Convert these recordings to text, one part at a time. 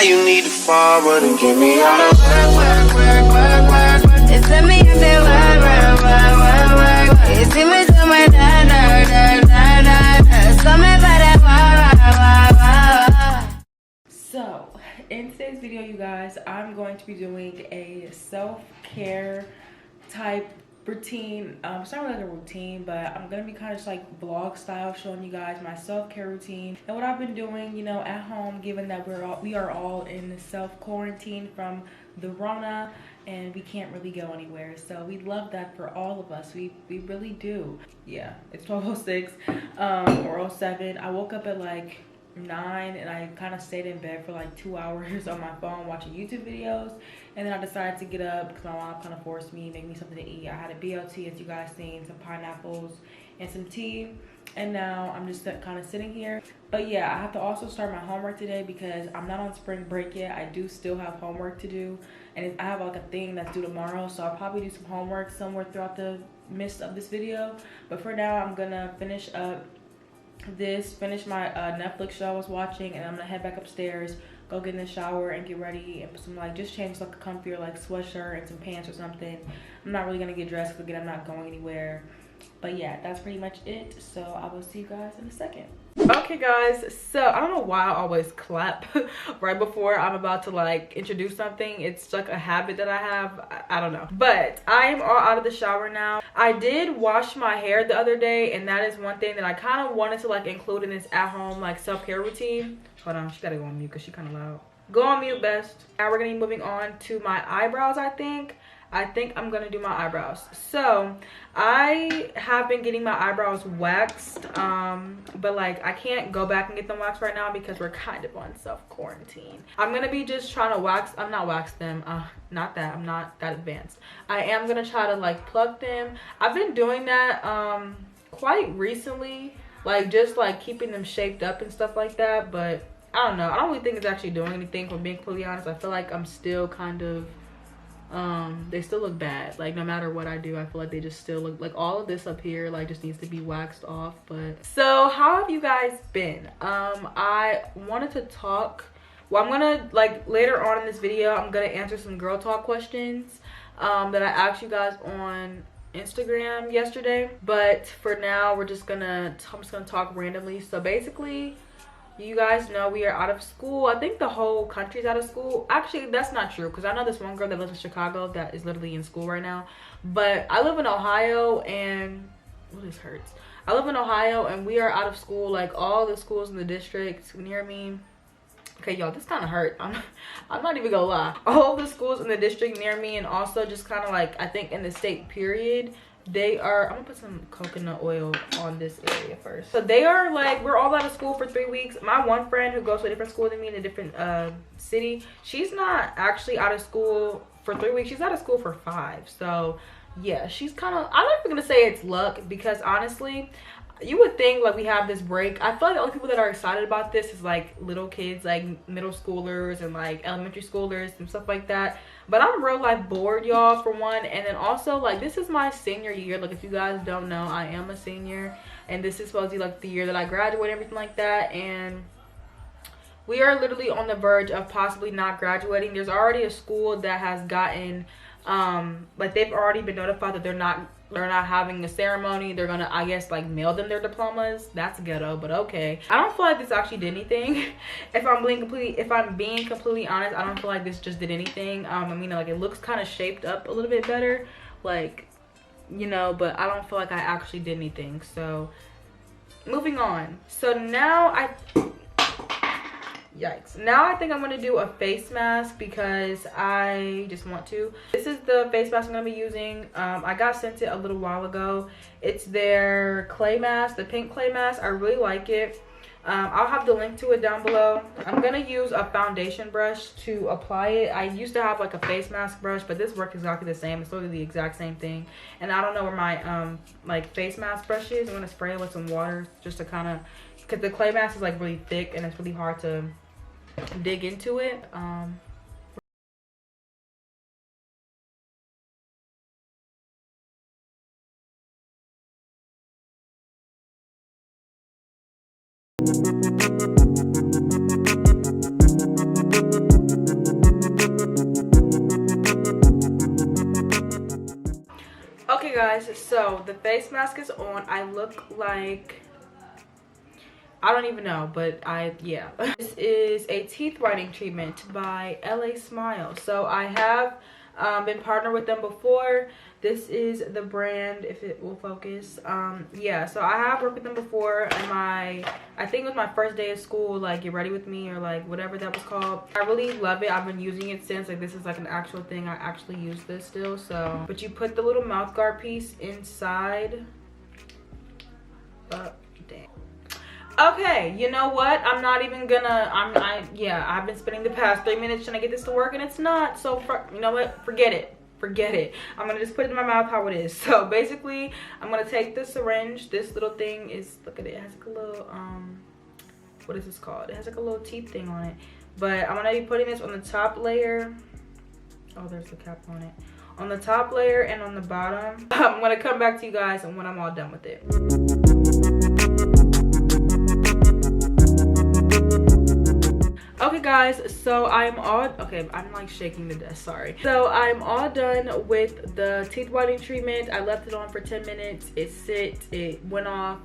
Now you need to forward and give me all the work. It's me if they work. You see me do my So, in today's video, you guys, I'm going to be doing a self-care type routine. It's not really like a routine, but I'm gonna be kind of just like vlog style, showing you guys my self-care routine and what I've been doing, you know, at home, given that we are all in self-quarantine from the Rona and we can't really go anywhere. So we love that for all of us. We really do. Yeah, it's 12:06 or 07. I woke up at like 9 and I kind of stayed in bed for like 2 hours on my phone watching YouTube videos, and then I decided to get up because my mom kind of forced me, make me something to eat. I had a BLT, as you guys seen, some pineapples and some tea, and now I'm just kind of sitting here. But yeah, I have to also start my homework today because I'm not on spring break yet. I do still have homework to do, and I have like a thing that's due tomorrow, so I'll probably do some homework somewhere throughout the midst of this video. But for now, I'm gonna finish my Netflix show I was watching, and I'm gonna head back upstairs, go get in the shower and get ready and put some like just change like a comfier like sweatshirt and some pants or something. I'm not really gonna get dressed because again I'm not going anywhere. But yeah, that's pretty much it, so I will see you guys in a second. Okay guys, so I don't know why I always clap right before I'm about to like introduce something. It's like a habit that I have. I don't know, but I am all out of the shower now. I did wash my hair the other day, and that is one thing that I kind of wanted to like include in this at home like self-care routine. Hold on, she gotta go on mute because she kind of loud. Go on mute, best. Now we're gonna be moving on to my eyebrows. I think I'm gonna do my eyebrows. So I have been getting my eyebrows waxed, but like I can't go back and get them waxed right now because we're kind of on self-quarantine. I'm gonna be just trying to not wax them, not that, I'm not that advanced. I am gonna try to like pluck them. I've been doing that quite recently, like just like keeping them shaped up and stuff like that, but I don't know, I don't really think it's actually doing anything, if I'm being completely honest. I feel like I'm still kind of they still look bad. Like no matter what I do, I feel like they just still look like all of this up here like just needs to be waxed off. But so how have you guys been? I wanted to talk, well, I'm gonna like later on in this video I'm gonna answer some girl talk questions that I asked you guys on Instagram yesterday. But for now I'm just gonna talk randomly. So basically, you guys know we are out of school. I think the whole country's out of school. Actually, that's not true because I know this one girl that lives in Chicago that is literally in school right now. But I live in Ohio, and this hurts. I live in Ohio and we are out of school. Like all the schools in the district near me. Okay, y'all, this kind of hurt. I'm not even gonna lie. All the schools in the district near me, and also just kind of like I think in the state period, they are, I'm gonna put some coconut oil on this area first. So they are like, we're all out of school for 3 weeks. My one friend who goes to a different school than me in a different city, she's not actually out of school for 3 weeks. She's out of school for 5. So yeah, she's kind of, I'm not even gonna say it's luck because honestly, you would think like we have this break. I feel like the only people that are excited about this is like little kids, like middle schoolers and like elementary schoolers and stuff like that. But I'm real life bored, y'all, for one. And then also like this is my senior year. Like if you guys don't know, I am a senior, and this is supposed to be like the year that I graduate and everything like that. And we are literally on the verge of possibly not graduating. There's already a school that has gotten like they've already been notified that they're not having a ceremony. They're gonna, I guess, like mail them their diplomas. That's ghetto, but okay. I don't feel like this actually did anything. If I'm being completely honest, I don't feel like this just did anything. I mean, like it looks kind of shaped up a little bit better, like, you know, but I don't feel like I actually did anything. So moving on. So now yikes, now I think I'm gonna do a face mask because I just want to. This is the face mask I'm gonna be using. I got sent it a little while ago. It's their clay mask, the pink clay mask. I really like it. I'll have the link to it down below. I'm gonna use a foundation brush to apply it. I used to have like a face mask brush, but this works exactly the same. It's literally the exact same thing. And I don't know where my like face mask brush is. I'm gonna spray it with some water just to kind of, because the clay mask is like really thick and it's really hard to dig into it. So the face mask is on. I look like, I don't even know, but yeah. This is a teeth whitening treatment by LA Smile. So I have been partnered with them before. This is the brand, if it will focus. Yeah, so I have worked with them before in my, I think it was my first day of school, like Get Ready With Me or like whatever that was called. I really love it. I've been using it since. Like, this is like an actual thing. I actually use this still. So, but you put the little mouth guard piece inside. Dang. Okay, you know what? I'm not even gonna, yeah, I've been spending the past 3 minutes trying to get this to work and it's not. So, you know what? Forget it. Forget it. I'm gonna just put it in my mouth how it is. So basically, I'm gonna take the syringe. This little thing is, look at it, it has like a little, what is this called? It has like a little teeth thing on it. But I'm gonna be putting this on the top layer. Oh, there's the cap on it. On the top layer and on the bottom. I'm gonna come back to you guys when I'm all done with it. Okay guys, so I'm like shaking to death, sorry. So I'm all done with the teeth whitening treatment. I left it on for 10 minutes. It went off.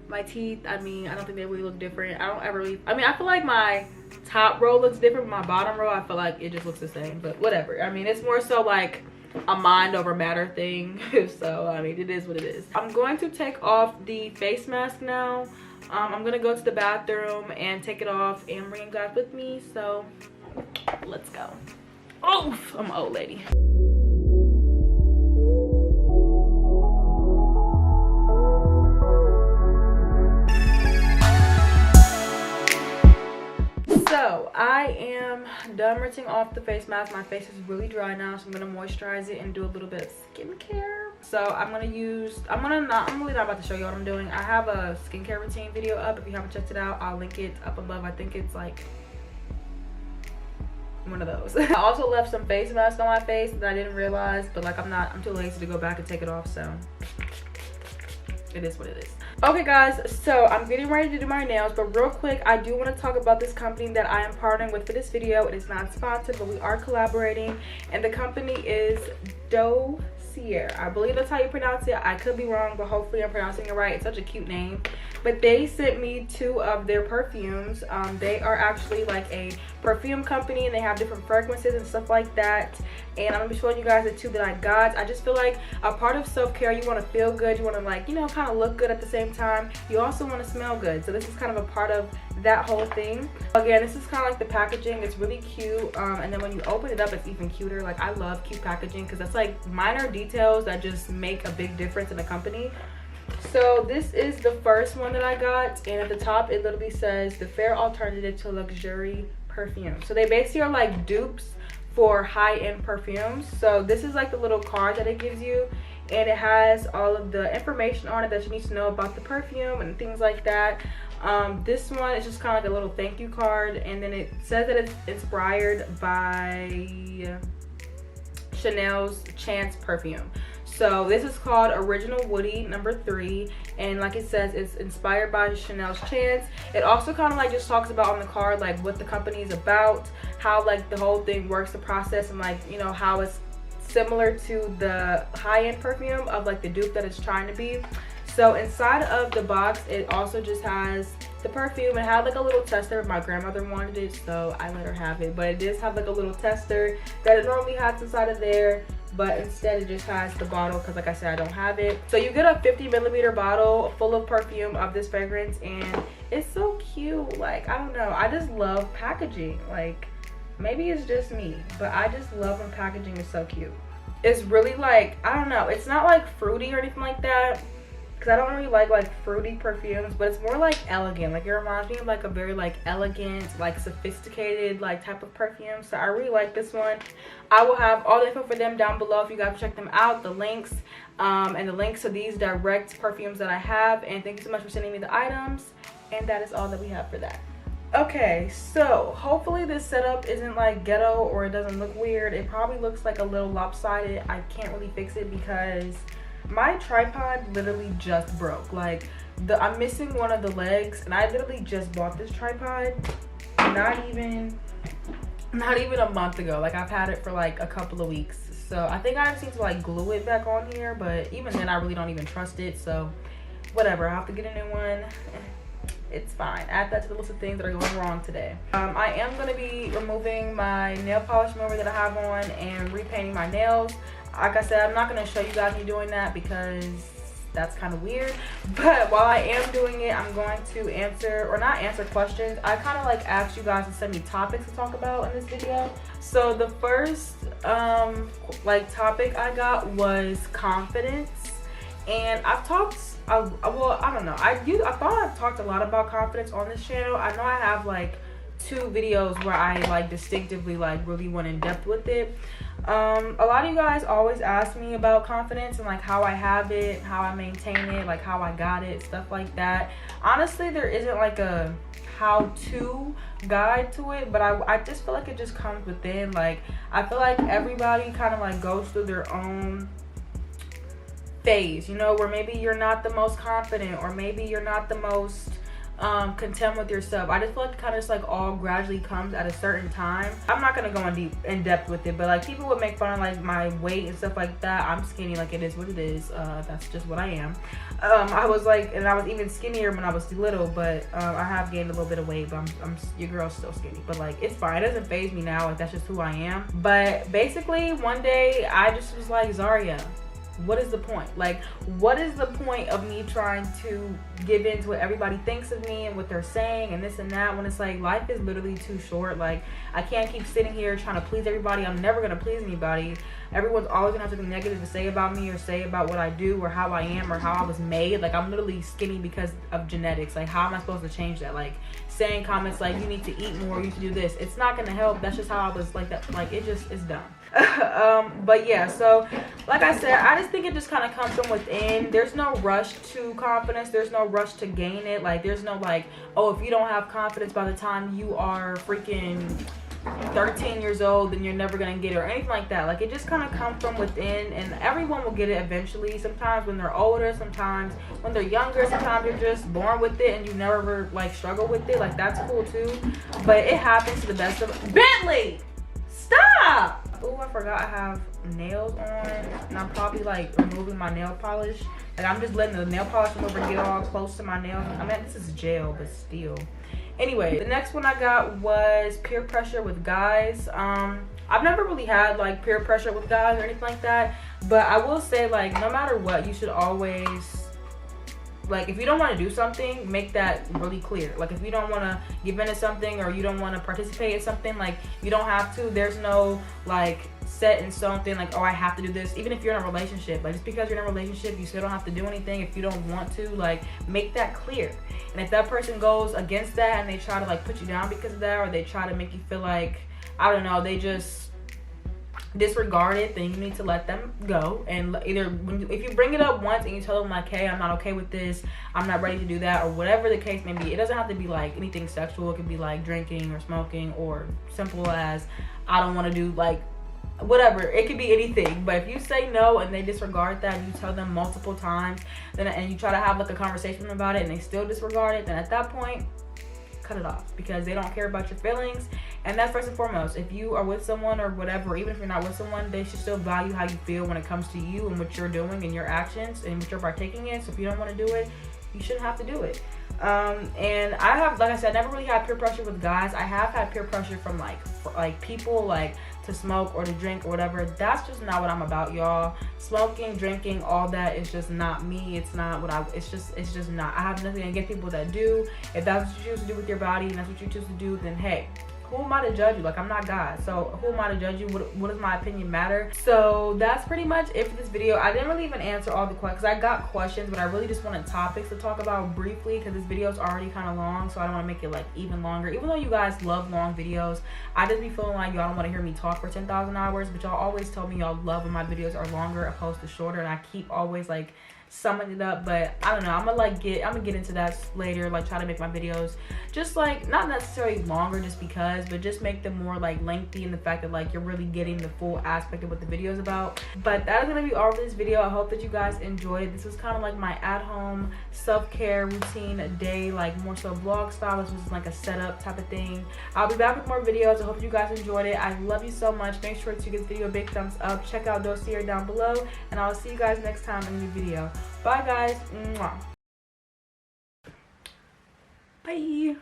My teeth, I mean, I don't think they really look different. I don't ever really, I mean, I feel like my top row looks different, but my bottom row, I feel like it just looks the same, but whatever. I mean, it's more so like a mind over matter thing. So, I mean, it is what it is. I'm going to take off the face mask now. I'm gonna go to the bathroom and take it off and bring you guys with me. So let's go. Oh, I'm an old lady. So I am done rinsing off the face mask. My face is really dry now, so I'm gonna moisturize it and do a little bit of skincare. So I'm really not about to show you what I'm doing. I have a skincare routine video up. If you haven't checked it out, I'll link it up above. I think it's like one of those. I also left some face mask on my face that I didn't realize, but like I'm too lazy to go back and take it off, so it is what it is. Okay guys, so I'm getting ready to do my nails, but real quick, I do want to talk about this company that I am partnering with for this video. It is not sponsored, but we are collaborating, and the company is Dossier. I believe that's how you pronounce it. I could be wrong, but hopefully I'm pronouncing it right. It's such a cute name. But they sent me 2 of their perfumes. They are actually like a perfume company, and they have different fragrances and stuff like that. And I'm gonna be showing you guys the 2 that I got. I just feel like a part of self-care, you want to feel good, you want to, like, you know, kind of look good at the same time. You also want to smell good, so this is kind of a part of that whole thing. Again, this is kind of like the packaging. It's really cute, and then when you open it up, it's even cuter. Like, I love cute packaging because that's like minor details that just make a big difference in a company. So this is the first one that I got, and at the top it literally says the fair alternative to luxury perfume. So they basically are like dupes for high-end perfumes. So this is like the little card that it gives you, and it has all of the information on it that you need to know about the perfume and things like that. This one is just kind of like a little thank you card, and then it says that it's inspired by Chanel's Chance perfume. So this is called Original Woody #3, and like it says, it's inspired by Chanel's Chance. It also kind of like just talks about on the card like what the company is about, how like the whole thing works, the process, and like, you know, how it's similar to the high-end perfume of like the dupe that it's trying to be. So inside of the box, it also just has the perfume. It had like a little tester. My grandmother wanted it, so I let her have it, but it does have like a little tester that it normally has inside of there, but instead it just has the bottle because, like I said, I don't have it. So you get a 50ml bottle full of perfume of this fragrance, and it's so cute. Like, I don't know, I just love packaging. Like, maybe it's just me, but I just love when packaging is so cute. It's really like, I don't know, it's not like fruity or anything like that, because I don't really like fruity perfumes, but it's more like elegant. Like, it reminds me of like a very like elegant, like sophisticated like type of perfume. So I really like this one. I will have all the info for them down below if you guys check them out, the links and the links to these direct perfumes that I have. And thank you so much for sending me the items, and that is all that we have for that. Okay, so hopefully this setup isn't like ghetto or it doesn't look weird. It probably looks like a little lopsided. I can't really fix it because my tripod literally just broke. Like, I'm missing one of the legs, and I literally just bought this tripod not even a month ago. Like, I've had it for like a couple of weeks. So I think I just need to like glue it back on here, but even then I really don't even trust it. So whatever, I have to get a new one. It's fine. Add that to the list of things that are going wrong today. I am going to be removing my nail polish remover that I have on and repainting my nails. Like I said, I'm not going to show you guys me doing that because that's kind of weird. But while I am doing it, I'm going to answer, or not answer questions. I kind of like asked you guys to send me topics to talk about in this video. So the first like topic I got was confidence. And I've talked, well, I don't know. I thought I've talked a lot about confidence on this channel. I know I have like 2 videos where I like distinctively like really went in depth with it. A lot of you guys always ask me about confidence and like how I have it, how I maintain it, like how I got it, stuff like that. Honestly, there isn't like a how-to guide to it, but I just feel like it just comes within. Like I feel like everybody kind of like goes through their own phase, you know, where maybe you're not the most confident, or maybe you're not the most content with yourself. I just feel like it kind of just like all gradually comes at a certain time. I'm not gonna go in depth with it, but like people would make fun of like my weight and stuff like that. I'm skinny, like it is what it is. That's just what I am. I was like, and I was even skinnier when I was little, but I have gained a little bit of weight, but I'm your girl's still skinny, but like it's fine. It doesn't faze me now. Like that's just who I am. But basically one day I just was like, Zaria, what is the point? Like, what is the point of me trying to give in to what everybody thinks of me and what they're saying and this and that, when it's like life is literally too short? Like, I can't keep sitting here trying to please everybody. I'm never gonna please anybody. Everyone's always gonna have something negative to say about me, or say about what I do, or how I am, or how I was made. Like, I'm literally skinny because of genetics. Like, how am I supposed to change that? Like, saying comments like you need to eat more, you need to do this, it's not gonna help. That's just how I was like that. Like, it just is dumb. But yeah, so like I said, I just think it just kind of comes from within. There's no rush to confidence. There's no rush to gain it. Like, there's no like, oh, if you don't have confidence by the time you are freaking 13 years old, then you're never gonna get it, or anything like that. Like, it just kind of comes from within, and everyone will get it eventually. Sometimes when they're older, sometimes when they're younger, sometimes you're just born with it and you never like struggle with it. Like, that's cool too, but it happens to the best of us. Bentley, stop. Oh, I forgot I have nails on, and I'm probably like removing my nail polish. Like, I'm just letting the nail polish remover get all close to my nails. I mean, this is gel, but still. Anyway, the next one I got was peer pressure with guys. I've never really had like peer pressure with guys or anything like that, but I will say, like, no matter what, you should always, like, if you don't want to do something, make that really clear. Like, if you don't want to give in to something, or you don't want to participate in something, like, you don't have to. There's no like set in stone thing like, oh, I have to do this. Even if you're in a relationship, like, just because you're in a relationship, you still don't have to do anything if you don't want to. Like, make that clear. And if that person goes against that and they try to like put you down because of that, or they try to make you feel like, I don't know, they just disregard it, then you need to let them go. And either if you bring it up once and you tell them like, hey, I'm not okay with this, I'm not ready to do that, or whatever the case may be. It doesn't have to be like anything sexual. It could be like drinking or smoking, or simple as I don't want to do like whatever. It could be anything. But if you say no and they disregard that, and you tell them multiple times, then and you try to have like a conversation about it and they still disregard it, then at that point, cut it off, because they don't care about your feelings. And that's first and foremost. If you are with someone or whatever, even if you're not with someone, they should still value how you feel when it comes to you and what you're doing and your actions and what you're partaking in. So if you don't want to do it, you shouldn't have to do it. And I have, like I said, I never really had peer pressure with guys. I have had peer pressure from like people like to smoke or to drink or whatever. That's just not what I'm about, y'all. Smoking, drinking, all that is just not me. It's not what it's just not. I have nothing against people that do. If that's what you choose to do with your body and that's what you choose to do, then hey, who am I to judge you? Like, I'm not God, so who am I to judge you? What does my opinion matter? So that's pretty much it for this video. I didn't really even answer all the questions. I got questions, but I really just wanted topics to talk about briefly, because this video is already kind of long, so I don't want to make it like even longer. Even though you guys love long videos, I just be feeling like y'all don't want to hear me talk for 10,000 hours, but y'all always tell me y'all love when my videos are longer opposed to shorter, and I keep always like summing it up. But I don't know, I'm gonna get into that later, like try to make my videos just like not necessarily longer just because, but just make them more like lengthy in the fact that like you're really getting the full aspect of what the video is about. But that is gonna be all for this video. I hope that you guys enjoyed. This was kind of like my at-home self-care routine day, like more so vlog style. This was like a setup type of thing. I'll be back with more videos. I hope you guys enjoyed it. I love you so much. Make sure to give this video a big thumbs up. Check out Dossier down below, and I'll see you guys next time in a new video. Bye guys. Mwah. Bye.